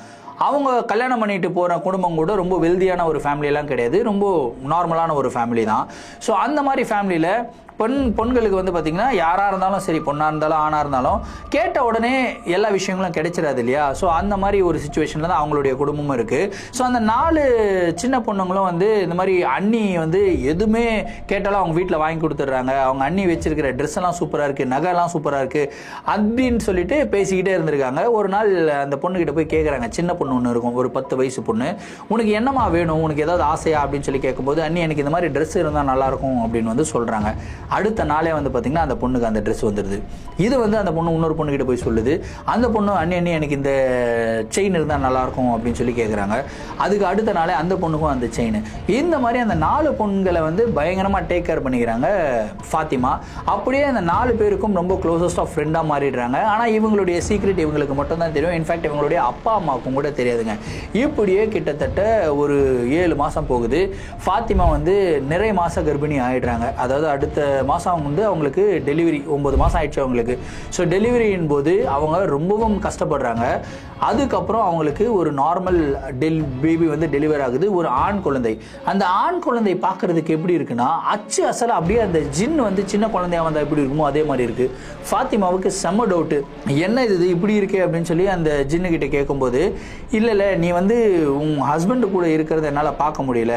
அவங்க கல்யாணம் பண்ணிட்டு போகிற குடும்பம் கூட ரொம்ப வெல்தியான ஒரு ஃபேமிலியெல்லாம் கிடையாது, ரொம்ப நார்மலான ஒரு ஃபேமிலி தான். ஸோ அந்த மாதிரி ஃபேமிலியில் பொண்களுக்கு வந்து பார்த்திங்கன்னா யாராக இருந்தாலும் சரி, பொண்ணாக இருந்தாலும் ஆணாக இருந்தாலும் கேட்ட உடனே எல்லா விஷயங்களும் கிடைச்சிடாது இல்லையா. ஸோ அந்த மாதிரி ஒரு சுச்சுவேஷனில் தான் அவங்களுடைய குடும்பமும் இருக்குது. ஸோ அந்த 4 சின்ன பொண்ணுங்களும் வந்து இந்த மாதிரி அண்ணி வந்து எதுவுமே கேட்டாலும் அவங்க வீட்டில் வாங்கி கொடுத்துட்றாங்க, அவங்க அண்ணி வச்சிருக்கிற ட்ரெஸ் எல்லாம் சூப்பராக இருக்குது, நகைலாம் சூப்பராக இருக்குது அப்படின்னு சொல்லிட்டு பேசிக்கிட்டே இருந்திருக்காங்க. ஒரு நாள் அந்த பொண்ணுக்கிட்ட போய் கேட்குறாங்க, சின்ன பொண்ணு ஒன்று இருக்கும், ஒரு 10 வயசு பொண்ணு, உனக்கு என்னமா வேணும், உனக்கு ஏதாவது ஆசையா அப்படின்னு சொல்லி கேட்கும்போது, அண்ணி எனக்கு இந்த மாதிரி ட்ரெஸ் இருந்தால் நல்லாயிருக்கும் அப்படின்னு வந்து சொல்கிறாங்க. அடுத்த நாளே வந்து பார்த்தீங்கன்னா அந்த பொண்ணுக்கு அந்த ட்ரெஸ் வந்துடுது. இது வந்து அந்த பொண்ணு இன்னொரு பொண்ணுக்கிட்ட போய் சொல்லுது. அந்த பொண்ணு அண்ணி எனக்கு இந்த செயின் இருந்தால் நல்லாயிருக்கும் அப்படின்னு சொல்லி கேட்குறாங்க. அதுக்கு அடுத்த நாளே அந்த பொண்ணுக்கும் அந்த செயின். இந்த மாதிரி அந்த 4 பொண்ணுங்களை வந்து பயங்கரமாக டேக் கேர் பண்ணிக்கிறாங்க ஃபாத்திமா. அப்படியே அந்த 4 பேருக்கும் ரொம்ப க்ளோசஸ்ட் ஆஃப் ஃப்ரெண்டாக மாறிடுறாங்க. ஆனால் இவங்களுடைய சீக்ரெட் இவங்களுக்கு மட்டும் தான் தெரியும். இன்ஃபேக்ட் இவங்களுடைய அப்பா அம்மாவுக்கும் கூட தெரியாதுங்க. இப்படியே கிட்டத்தட்ட ஒரு 7 மாதம் போகுது. ஃபாத்திமா வந்து நிறைய மாத கர்ப்பிணி ஆகிடுறாங்க. அதாவது அடுத்த மாதம் வந்து அவங்களுக்கு டெலிவரி, 9 மாதம் ஆயிடுச்சு அவங்களுக்கு. ஸோ டெலிவரியின் போது அவங்க ரொம்பவும் கஷ்டப்படுறாங்க. அதுக்கப்புறம் அவங்களுக்கு ஒரு நார்மல் பேபி வந்து டெலிவரி ஆகுது, ஒரு ஆண் குழந்தை. அந்த ஆண் குழந்தை பார்க்கறதுக்கு எப்படி இருக்குன்னா, அச்சு அசல அப்படியே அந்த ஜின் வந்து சின்ன குழந்தையா வந்தால் எப்படி இருக்குமோ அதே மாதிரி இருக்கு. ஃபாத்திமாவுக்கு செம்ம டவுட்டு, என்ன இது இப்படி இருக்கே அப்படின்னு சொல்லி அந்த ஜின்னு கிட்ட கேட்கும்போது, இல்லை நீ வந்து உன் ஹஸ்பண்டு கூட இருக்கிறத என்னால் பார்க்க முடியல,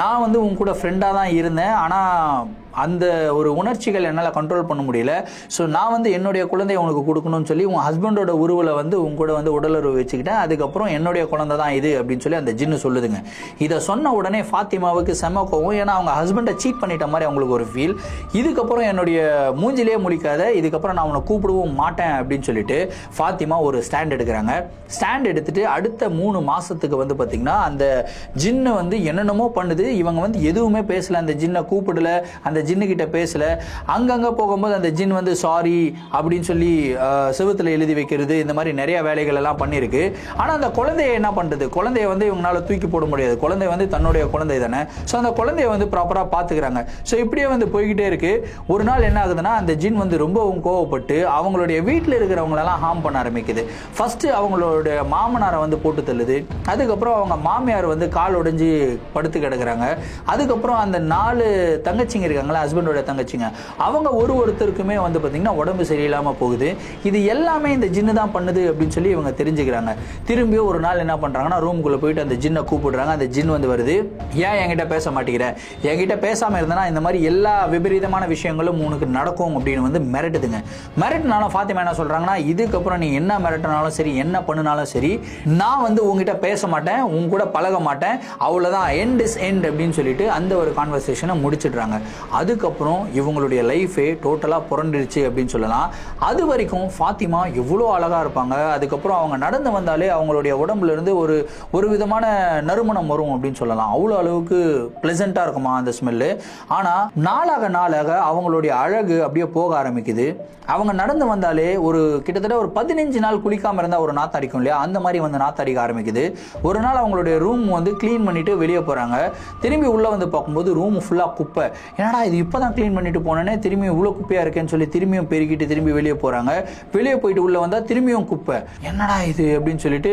நான் வந்து உன் கூட ஃப்ரெண்டாக தான் இருந்தேன், ஆனால் அந்த ஒரு உணர்ச்சிகள் என்னால் கண்ட்ரோல் பண்ண முடியல, ஸோ நான் வந்து என்னுடைய குழந்தைய உனக்கு கொடுக்கணும்னு சொல்லி உன் ஹஸ்பண்டோட உருவில் வந்து உன் கூட வந்து உடலுறவு வச்சுக்கிட்டேன், அதுக்கப்புறம் என்னுடைய குழந்தை தான் இது அப்படின்னு சொல்லி அந்த ஜின்னு சொல்லுதுங்க. இதை சொன்ன உடனே ஃபாத்திமாவுக்கு செம கோவம், ஏன்னா அவங்க ஹஸ்பண்டை சீட் பண்ணிட்ட மாதிரி அவங்களுக்கு ஒரு ஃபீல். இதுக்கப்புறம் என்னுடைய மூஞ்சிலே முழிக்காத, இதுக்கப்புறம் நான் உன்னை கூப்பிடவும் மாட்டேன் அப்படின்னு சொல்லிட்டு ஃபாத்திமா ஒரு ஸ்டாண்ட் எடுக்கிறாங்க. ஸ்டாண்ட் எடுத்துட்டு அடுத்த 3 மாசத்துக்கு வந்து பார்த்தீங்கன்னா அந்த ஜின்னு வந்து என்னென்னமோ பண்ணுது. இவங்க வந்து எதுவுமே பேசல, அந்த ஜின்னை கூப்பிடல, அந்த ஜின்னுக்கிட்ட பேசல. அங்கங்கே போகும்போது அந்த ஜின் வந்து சாரி அப்படின்னு சொல்லி செவுத்துல எழுதி வைக்கிறது, இந்த மாதிரி நிறைய வேலைகள் எல்லாம் பண்ணியிருக்கு. ஆனால் அந்த குழந்தைய என்ன பண்ணுறது, குழந்தைய வந்து இவங்களால தூக்கி போட முடியாது, குழந்தை வந்து தன்னுடைய குழந்தை தானே. ஸோ அந்த குழந்தைய வந்து ப்ராப்பராக பார்த்துக்கிறாங்க. ஸோ இப்படியே வந்து போய்கிட்டே இருக்கு. ஒரு நாள் என்ன ஆகுதுன்னா, அந்த ஜின் வந்து ரொம்பவும் கோவப்பட்டு அவங்களுடைய வீட்டில் இருக்கிறவங்களெல்லாம் ஹார்ம் பண்ண ஆரம்பிக்குது. ஃபர்ஸ்ட் அவங்களோட மாமனாரை வந்து போட்டு தள்ளுது. அதுக்கப்புறம் அவங்க மாமியார் வந்து கால் உடைஞ்சு படுத்து கிடக்குறாங்க. அதுக்கப்புறம் அந்த 4 தங்கச்சிங்க இருக்காங்க, இருக்காங்களா, ஹஸ்பண்டோட தங்கச்சிங்க, அவங்க ஒருத்தருக்குமே வந்து பார்த்தீங்கன்னா உடம்பு சரியில்லாமல் போகுது. இது எல்லாமே இந்த ஜின்னு தான் பண்ணுது அப்படின்னு சொல்லி இவங்க தெரிஞ்சுக்கிறாங்க. திரும்பியும் ஒரு நாள் என்ன பண்ணுறாங்கன்னா ரூமுக்குள்ளே போயிட்டு அந்த ஜின்னை கூப்பிடுறாங்க. அந்த ஜின் வந்து வருது. ஏன் என்கிட்ட பேச மாட்டேங்கிற, என்கிட்ட பேசாமல் இருந்தனா இந்த மாதிரி எல்லா விபரீதமான விஷயங்களும் உனக்கு நடக்கும் அப்படின்னு வந்து மிரட்டுதுங்க. மிரட்டினாலும் ஃபாத்திமா என்ன சொல்கிறாங்கன்னா, இதுக்கப்புறம் நீ என்ன மிரட்டினாலும் சரி, என்ன பண்ணினாலும் சரி, நான் வந்து உங்ககிட்ட பேச மாட்டேன், உங்க கூட பழக மாட்டேன், அவ்வளோதான், எண்ட் இஸ் எண்ட் அப்படின்னு சொல்லிட்டு அந்த ஒரு கான்வர்சேஷனை முடிச்சிடுறாங்க. அதுக்கப்புறம் இவங்களுடைய லைஃபே டோட்டலாக புரண்டுருச்சு அப்படின்னு சொல்லலாம். அது வரைக்கும் ஃபாத்திமா எவ்வளோ அழகாக இருப்பாங்க. அதுக்கப்புறம் அவங்க நடந்து வந்தாலே அவங்களுடைய உடம்புல இருந்து ஒரு விதமான நறுமணம் வரும் அப்படின்னு சொல்லலாம். அவ்வளோ அளவுக்கு பிளசண்டா இருக்குமா அந்த ஸ்மெல்லு. ஆனால் நாளாக நாளாக அவங்களுடைய அழகு அப்படியே போக ஆரம்பிக்குது. அவங்க நடந்து வந்தாலே கிட்டத்தட்ட ஒரு 15 நாள் குளிக்காம இருந்தால் ஒரு நாத்தம் அடிக்கும் இல்லையா, அந்த மாதிரி வந்து நாத்தம் அடிக்க ஆரம்பிக்குது. ஒரு நாள் அவங்களுடைய ரூம் வந்து கிளீன் பண்ணிட்டு வெளியே போகிறாங்க. திரும்பி உள்ளே வந்து பார்க்கும்போது ரூம் ஃபுல்லாக குப்பை. என்னடா இது இப்போ தான் க்ளீன் பண்ணிட்டு போனேன்னே திரும்பி இவ்வளோ குப்பையாக இருக்கேன்னு சொல்லி திரும்பியும் பெருக்கிட்டு திரும்பி வெளியே போகிறாங்க. வெளியே போயிட்டு உள்ளே வந்தால் திரும்பியும் குப்பை. என்னடா இது அப்படின்னு சொல்லிட்டு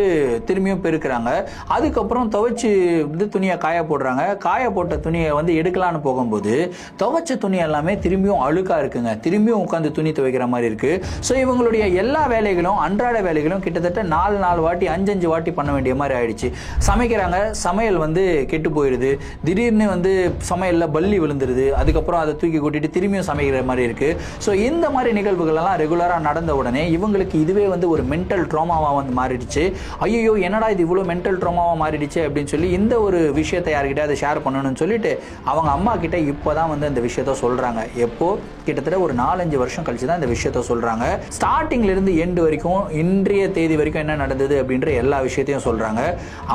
திரும்பியும் பெருக்கிறாங்க. அதுக்கப்புறம் துவைச்சு வந்து துணியை காய போடுறாங்க. காய போட்ட துணியை வந்து எடுக்கலான்னு போகும்போது துவைச்ச துணி எல்லாமே திரும்பியும் அழுக்காக இருக்குங்க. திரும்பியும் உட்காந்து துணி துவைக்கிற மாதிரி இருக்கு. ஸோ இவங்களுடைய எல்லா வேலைகளும், அன்றாட வேலைகளும் கிட்டத்தட்ட 4 வாட்டி 5 வாட்டி பண்ண வேண்டிய மாதிரி ஆயிடுச்சு. சமைக்கிறாங்க, சமையல் வந்து கெட்டு போயிடுது. திடீர்னு வந்து சமையலில் பல்லி விழுந்துருது. அதுக்கப்புறம் அதை தூக்கி கூட்டிட்டு திரும்பியும் சமைக்கிற மாதிரி இருக்கு. ஸோ இந்த மாதிரி நிகழ்வுகள் எல்லாம் ரெகுலராக நடந்த உடனே இவங்களுக்கு இதுவே வந்து ஒரு மென்டல் ட்ராமாவா வந்து மாறிடுச்சு. ஐயோ என்னடா இது இவ்வளோ மென்டல் ட்ராமாவா மாறிடுச்சு அப்படின்னு சொல்லி இந்த ஒரு விஷயத்தை யார்கிட்ட அதை ஷேர் பண்ணணும்னு சொல்லிட்டு அவங்க அம்மா கிட்ட இப்போதான் வந்து அந்த விஷயத்த சொல்றாங்க. எப்போ கிட்டத்தட்ட ஒரு 4-5 வருஷம் கழிச்சு தான் இந்த விஷயத்த சொல்றாங்க. ஸ்டார்டிங்ல இருந்து எண்டு வரைக்கும் இன்றைய தேதி வரைக்கும் என்ன நடந்தது அப்படின்ற எல்லா விஷயத்தையும் சொல்றாங்க.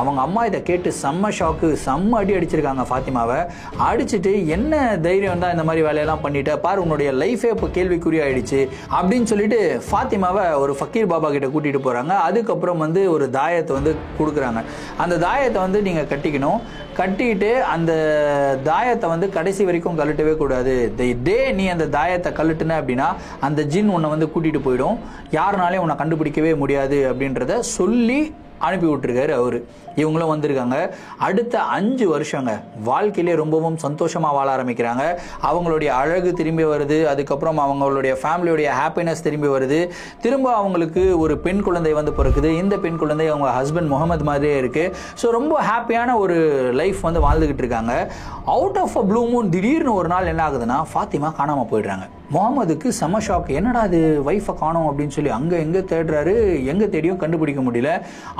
அவங்க அம்மா இதை கேட்டு செம்ம ஷாக்கு, செம்ம அடி அடிச்சிருக்காங்க ஃபாத்திமாவை. அடிச்சுட்டு என்ன தைரியம் தான் இந்த மாதிரி வேலையெல்லாம் பண்ணிட்ட பாரு, உன்னுடைய லைஃபே இப்போ கேள்விக்குறி ஆயிடுச்சு அப்படின்னு சொல்லிட்டு ஃபாத்திமாவை ஒரு ஃபக்கீர் பாபா கிட்ட கூட்டிட்டு போறாங்க. அதுக்கப்புறம் வந்து ஒரு தாயத்தை வந்து கொடுக்குறாங்க. அந்த தாயத்தை வந்து நீங்க கட்டிக்கணும். கட்டிட்டு அந்த தாயத்தை வந்து கடைசி வரைக்கும் கழட்டவே கூடாது. டே நீ அந்த தாயத்தை கழட்டுன அப்படின்னா அந்த ஜின் உன்னை வந்து கூட்டிட்டு போயிடும், யாருனாலையும் உன்னை கண்டுபிடிக்கவே முடியாது அப்படின்றத சொல்லி அனுப்பி விட்டுருக்காரு அவரு. இவங்களும் வந்திருக்காங்க. அடுத்த 5 வருஷங்க வாழ்க்கையிலே ரொம்பவும் சந்தோஷமா வாழ ஆரம்பிக்கிறாங்க. அவங்களுடைய அழகு திரும்பி வருது. அதுக்கப்புறம் அவங்களுடைய ஃபேமிலியோடைய ஹாப்பினஸ் திரும்பி வருது. திரும்ப அவங்களுக்கு ஒரு பெண் குழந்தை வந்து பிறக்குது. இந்த பெண் குழந்தை அவங்க ஹஸ்பண்ட் முகமது மாதிரியே இருக்கு. ஸோ ரொம்ப ஹாப்பியான ஒரு லைஃப் வந்து வாழ்ந்துகிட்டு இருக்காங்க. Out of a blue moon திடீர்னு ஒரு நாள் என்ன ஆகுதுன்னா ஃபாத்திமா காணாம போயிடுறாங்க. முகமதுக்கு செம ஷாக். என்னடா அது வைஃபை காணோம் அப்படின்னு சொல்லி அங்கே எங்கே தேடுறாரு, எங்கே தேடியும் கண்டுபிடிக்க முடியல.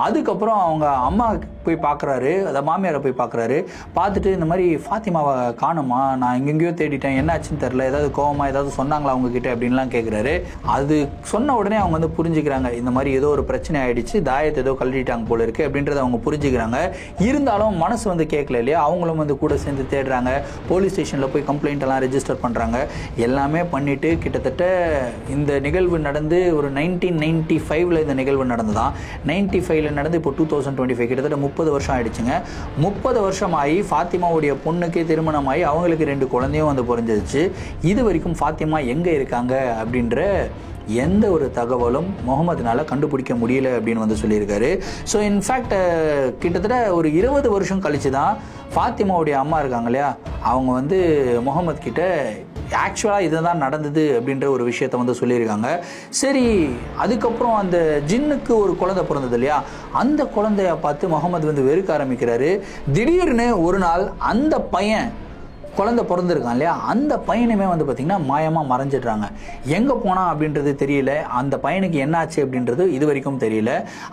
அதுக்கப்புறம் அவங்க அம்மா போய் பார்க்குறாரு, அதை மாமியாரை போய் பார்க்குறாரு. பார்த்துட்டு இந்த மாதிரி ஃபாத்திமாவை காணுமா, நான் எங்கெங்கேயோ தேடிட்டேன், என்னாச்சுன்னு தெரில, ஏதாவது கோவமா ஏதாவது சொன்னாங்களா அவங்கக்கிட்ட அப்படின்லாம் கேட்குறாரு. அது சொன்ன உடனே அவங்க வந்து புரிஞ்சுக்கிறாங்க, இந்த மாதிரி ஏதோ ஒரு பிரச்சனை ஆகிடுச்சு, தாயத்தை ஏதோ கழட்டிட்டாங்க போல இருக்குது அப்படின்றத அவங்க புரிஞ்சுக்கிறாங்க. இருந்தாலும் மனசு வந்து கேட்கல இல்லையா, அவங்களும் வந்து கூட சேர்ந்து தேடுறாங்க. போலீஸ் ஸ்டேஷனில் போய் கம்ப்ளைண்ட் எல்லாம் ரெஜிஸ்டர் பண்ணுறாங்க. எல்லாமே பண்ணிட்டு கிட்டத்தட்ட இந்த நிகழ்வு நடந்து ஒரு 1995 இந்த நிகழ்வு நடந்துதான். 95 நடந்து இப்போ 2025 கிட்டத்தட்ட 30 வருஷம் ஆயிடுச்சுங்க. 30 வருஷம் ஆகி ஃபாத்திமாவுடைய பொண்ணுக்கே திருமணம் ஆகி அவங்களுக்கு 2 குழந்தையும் வந்து பிறந்துச்சு. இது வரைக்கும் ஃபாத்திமா எங்க இருக்காங்க அப்படின்ற எந்த ஒரு தகவலும் முகமதுனால கண்டுபிடிக்க முடியல அப்படின்னு வந்து சொல்லியிருக்காரு. ஸோ இன்ஃபேக்ட் கிட்டத்தட்ட ஒரு 20 வருஷம் கழிச்சு தான் ஃபாத்திமாவுடைய அம்மா இருக்காங்க இல்லையா, அவங்க வந்து முகமது கிட்ட ஆக்சுவலாக இதுதான் நடந்தது அப்படின்ற ஒரு விஷயத்த வந்து சொல்லியிருக்காங்க. சரி, அதுக்கப்புறம் அந்த ஜின்னுக்கு ஒரு குழந்தை பிறந்தது இல்லையா, அந்த குழந்தைய பார்த்து முகமது வந்து வெறுக்க ஆரம்பிக்கிறாரு. திடீர்னு ஒரு நாள் அந்த பையன் குழந்தை பிறந்திருக்கான் இல்லையா, அந்த பையனுமே வந்து பார்த்திங்கன்னா மாயமாக மறைஞ்சிடுறாங்க. எங்கே போனான் அப்படின்றது தெரியல, அந்த பையனுக்கு என்னாச்சு அப்படின்றது இது வரைக்கும் தெரியல.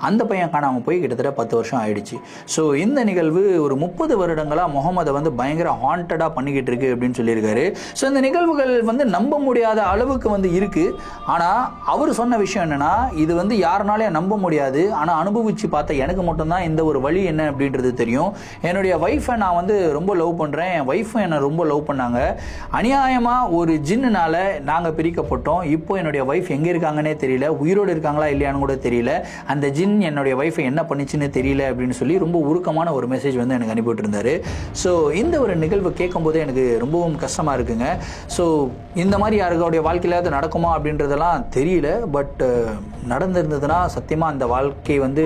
அந்த பையன் காணாமல் போய் கிட்டத்தட்ட 10 வருஷம் ஆயிடுச்சு. ஸோ இந்த நிகழ்வு ஒரு 30 வருடங்களாக முகமதை வந்து பயங்கர ஹாண்டடாக பண்ணிக்கிட்டு இருக்கு அப்படின்னு சொல்லியிருக்காரு. ஸோ இந்த நிகழ்வுகள் வந்து நம்ப முடியாத அளவுக்கு வந்து இருக்குது. ஆனால் அவர் சொன்ன விஷயம் என்னென்னா, இது வந்து யாருனாலையும் நம்ப முடியாது, ஆனால் அனுபவித்து பார்த்த எனக்கு மட்டும்தான் இந்த ஒரு வழி என்ன அப்படின்றது தெரியும். என்னுடைய ஒய்ஃபை நான் வந்து ரொம்ப லவ் பண்ணுறேன், என் ஒய்ஃபை என்னை ரொம்ப லவ் பண்ணாங்க. அநியாயமா ஒரு ஜின்னுனால நாங்க பிரிக்கப்பட்டோம். இப்போ என்னுடைய வைஃப் எங்க இருக்காங்கன்னே தெரியல, உயிரோடு இருக்காங்களா இல்லையான்னு கூட தெரியல, அந்த ஜின் என்னுடைய வைஃபை என்ன பண்ணிச்சுன்னு தெரியல அப்படின்னு சொல்லி ரொம்ப உருக்கமான ஒரு மெசேஜ் வந்து எனக்கு அனுப்பிட்டு இருந்தாரு. ஸோ இந்த ஒரு நிகழ்வு கேட்கும் போது எனக்கு ரொம்பவும் கஷ்டமா இருக்குங்க. ஸோ இந்த மாதிரி யாருடைய வாழ்க்கையிலாவது நடக்குமா அப்படின்றதெல்லாம் தெரியல. பட் நடந்திருந்ததுன்னா சத்தியமா அந்த வாழ்க்கை வந்து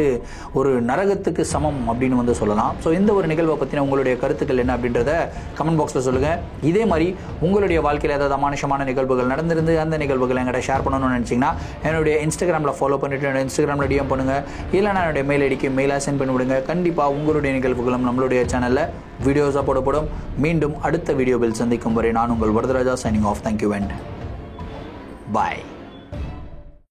ஒரு நரகத்துக்கு சமம் அப்படின்னு வந்து சொல்லலாம். ஸோ இந்த ஒரு நிகழ்வை பற்றின உங்களுடைய கருத்துக்கள் என்ன அப்படின்றத கமெண்ட் பாக்ஸில் சொல்லுங்க. சொல்லுங்கள். இதே மாதிரி உங்களுடைய வாழ்க்கையில் ஏதாவது அமானுஷமான நிகழ்வுகள் நடந்திருந்து அந்த நிகழ்வுகளை என்கிட்ட ஷேர் பண்ணணும்னு நினச்சிங்கன்னா என்னுடைய இன்ஸ்டாகிராமில் ஃபாலோ பண்ணிவிட்டு என்னோட இன்ஸ்டாகிராமில் டிஎம் பண்ணுங்கள். இல்லைனா என்னுடைய மெயில் ஐடிக்கு மெயிலாக சென்ட் பண்ணி விடுங்க. கண்டிப்பாக உங்களுடைய நிகழ்வுகளும் நம்மளுடைய சேனலில் வீடியோஸாக போடப்படும். மீண்டும் அடுத்த வீடியோவில் சந்திக்கும் வரை நான் உங்கள் Varadaraja signing off. Thank you and bye.